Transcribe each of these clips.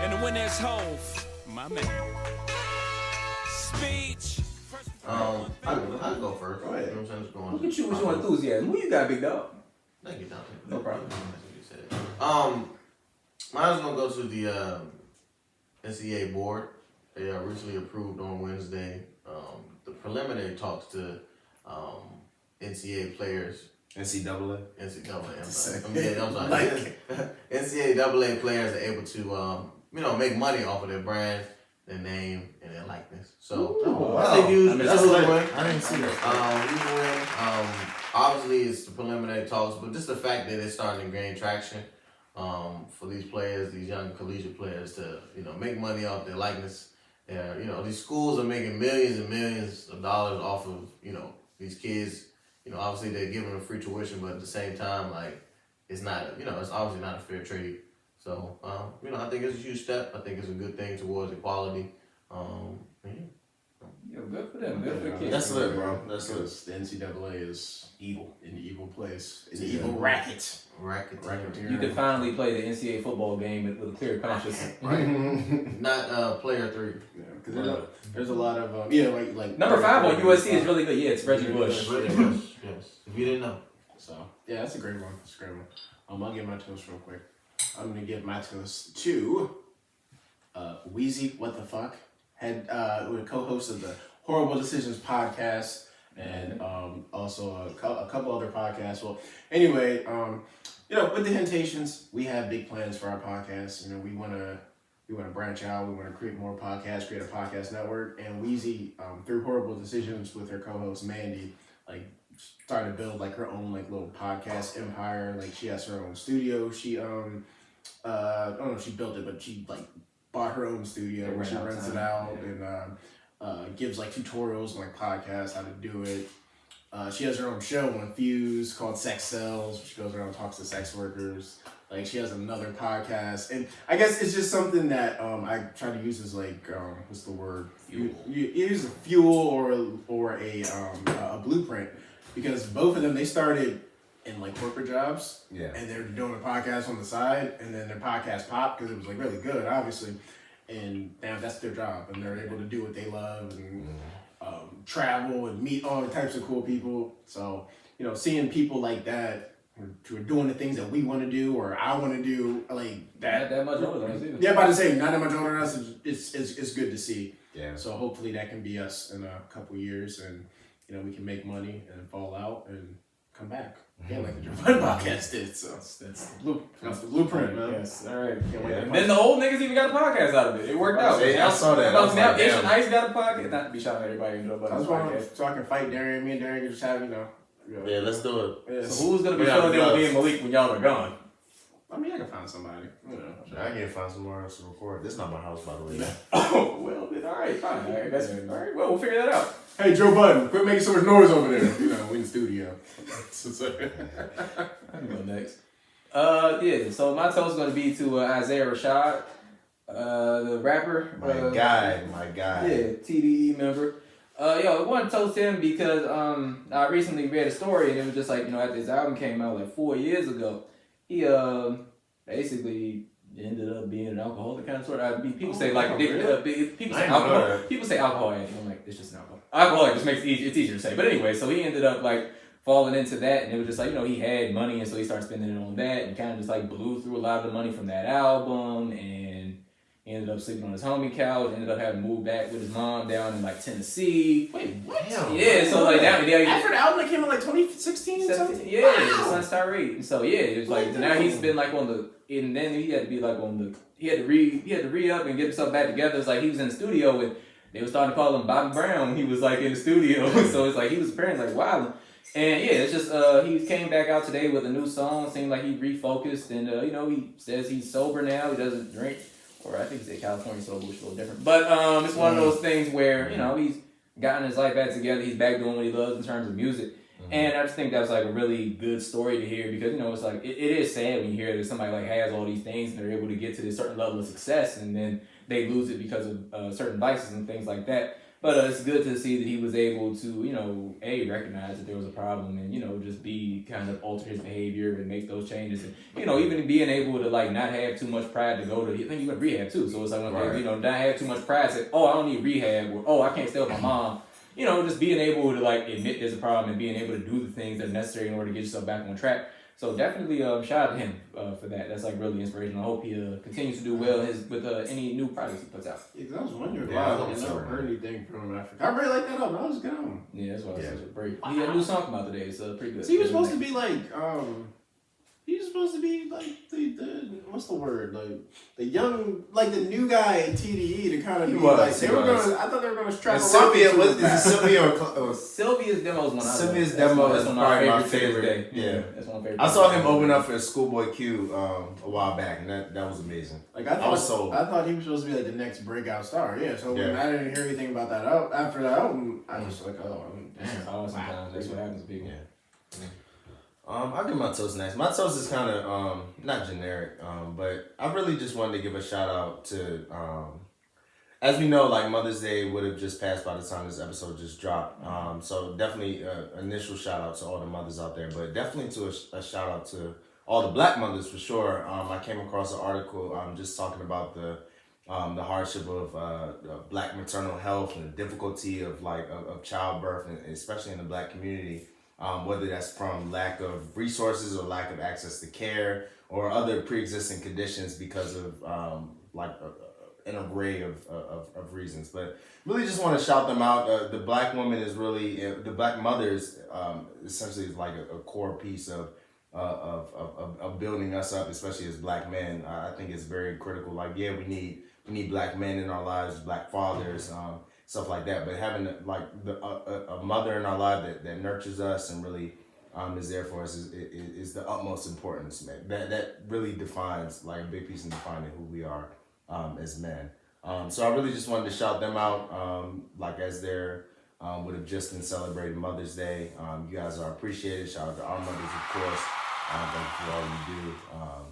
And when there's Hove, my man. Speech. I'll go first. Go ahead. You know what I'm saying? Just going Look at you with your enthusiasm. Who you got, big dog? Thank you, Dante. No problem. That's what you said. Mine's gonna go to the NCAA board. They recently approved on Wednesday the preliminary talks to NCAA players. NCAA. I'm sorry. NCAA players are able to make money off of their brand, their name, and their likeness. So wow. I think that's a win. I didn't see that. Obviously, it's the preliminary talks, but just the fact that it's starting to gain traction for these players, these young collegiate players, to make money off their likeness. These schools are making millions and millions of dollars off of these kids. Obviously they're giving them free tuition, but at the same time, like it's not it's obviously not a fair trade. So I think it's a huge step. I think it's a good thing towards equality. Yo, good for them. Good for the kids. That's lit, bro. That's lit. The NCAA is evil, in the evil place. It's an evil racket. Racketeer. You could finally play the NCAA football game with a clear conscience. Right. Not player 3. Yeah, because there's a lot of like number 5 on USC is really good. Yeah, it's Reggie Bush. Yes. If you didn't know. So yeah, that's a great one. That's a great one. I'll give my toast real quick. I'm gonna give my toast to Wheezy. What the fuck? Had a co-host of the Horrible Decisions podcast and also a couple other podcasts. Well, anyway, with the Hentations, we have big plans for our podcast. We want to branch out. We want to create more podcasts, create a podcast network. And Wheezy, through Horrible Decisions with her co-host Mandy, started to build her own little podcast empire. She has her own studio. She I don't know if she built it, but she bought her own studio where she rents it out and gives tutorials on podcasts, how to do it. She has her own show on Fuse called Sex Cells. She goes around and talks to sex workers. She has another podcast, and I guess it's just something that I try to use as what's the word? Fuel. You use a fuel or a blueprint, because both of them, they started in corporate jobs, and they're doing a podcast on the side, and then their podcast popped because it was really good, obviously, and now that's their job, and they're able to do what they love and travel and meet all types of cool people. So seeing people like that who are doing the things that we want to do or I want to do that. Not that much older than us either. Yeah, about to say not that much older than us. It's good to see. Yeah. So hopefully that can be us in a couple years, and we can make money and fall out and come back. Yeah, like the Joe Budden podcast did. So that's the blueprint, man. Yes. All right. And then the old niggas even got a podcast out of it. It worked out. I saw that. Now Asian Ice got a podcast. Not to be shouting at everybody in Joe Budden's podcast. So I can fight Darian. Me and Darian can just have Yeah, let's do it. Yeah. So who's gonna be filling in with me and Malik when y'all are gone? I mean, I can find somebody. I can't find somewhere else to record. This is not my house, by the way. Oh, well, then, all right, fine. All right, that's all right. Well, we'll figure that out. Hey, Joe Budden, quit making so much noise over there. We in the studio. I can go next. So my toast is going to be to Isaiah Rashad, the rapper. My guy. Yeah, TDE member. I want to toast him because I recently read a story, and it was just after his album came out 4 years ago, he basically ended up being an alcoholic kind of sort of. People say people say alcohol addict. I'm like, it's just an alcohol. Alcoholic just makes it's easier to say. But anyway, so he ended up falling into that, and it was just he had money, and so he started spending it on that, and kind of just blew through a lot of the money from that album, and he ended up sleeping on his homie couch, ended up having to move back with his mom down in Tennessee. Wait, what? Damn, yeah, so down after the album that came out 2016 or something? Yeah, wow. His son Tyree. And so it was now he's been on the, and then he had to be on the, he had to re-up and get himself back together. It's he was in the studio and they were starting to call him Bobby Brown when he was in the studio. So it's he was apparently wilding. And it's just he came back out today with a new song. Seemed like he refocused, and he says he's sober now. He doesn't drink, or I think he said California sober, which is a little different. But it's one of those things where he's gotten his life back together. He's back doing what he loves in terms of music. Mm-hmm. And I just think that was a really good story to hear, because it's it is sad when you hear that somebody has all these things and they're able to get to this certain level of success, and then they lose it because of certain vices and things like that. But it's good to see that he was able to, recognize that there was a problem and, just be kind of alter his behavior and make those changes. And, even being able to, like, not have too much pride to go to, I think he went to rehab too. So it's like, not have too much pride, say, oh, I don't need rehab, or, oh, I can't stay with my mom. Just being able to, like, admit there's a problem and being able to do the things that are necessary in order to get yourself back on track. So definitely shout out to him for that. That's like really inspirational. I hope he continues to do well with any new projects he puts out. Yeah, because I was wondering why I never heard anything from him after. I really like that album. That was a good album. Yeah, that's why it's such a break. He had a new song come out today. It's pretty good. So he was supposed to be like, the what's the word? Like the young, like the new guy at TDE to kind of be like. I thought they were gonna strap. Sylvia, is it Sylvia or Sylvia's Demo is one. Sylvia's Demo is probably my favorite. Yeah, that's one favorite. I saw him open up for Schoolboy Q a while back, and that was amazing. Like I thought he was supposed to be like the next breakout star. Yeah, so when I didn't hear anything about that after that album, I was like, sometimes that's what happens to people. Yeah. I'll give my toast next. My toast is kind of not generic, but I really just wanted to give a shout out to, as we know, like Mother's Day would have just passed by the time this episode just dropped. So definitely initial shout out to all the mothers out there, but definitely to a shout out to all the Black mothers for sure. I came across an article just talking about the hardship of Black maternal health and the difficulty of childbirth, and especially in the Black community. Whether that's from lack of resources or lack of access to care or other pre-existing conditions because of an array of reasons. But really just want to shout them out. The Black woman is really, the Black mothers essentially is like a core piece of building us up, especially as Black men. I think it's very critical. Like, yeah, we need Black men in our lives, Black fathers, stuff like that, but having a mother in our life that nurtures us and really is there for us is the utmost importance, man. That really defines, like, a big piece in defining who we are as men. So I really just wanted to shout them out, as they're would have just been celebrating Mother's Day. You guys are appreciated. Shout out to our mothers, of course. Thank you for all you do.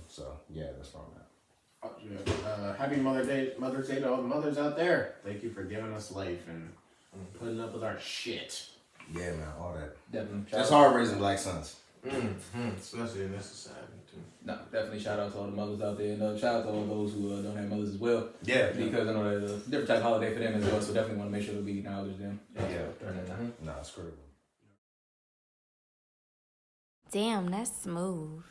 So yeah, that's where I'm at. Happy Mother's Day to all the mothers out there. Thank you for giving us life and putting up with our shit. Yeah, man, all that. Definitely. That's hard raising Black sons. Especially in this society, too. No, definitely shout out to all the mothers out there. And shout out to all those who don't have mothers as well. Yeah. Because I know that's a different type of holiday for them as well, so definitely want to make sure that we acknowledge them. No, it's critical. Damn, that's smooth.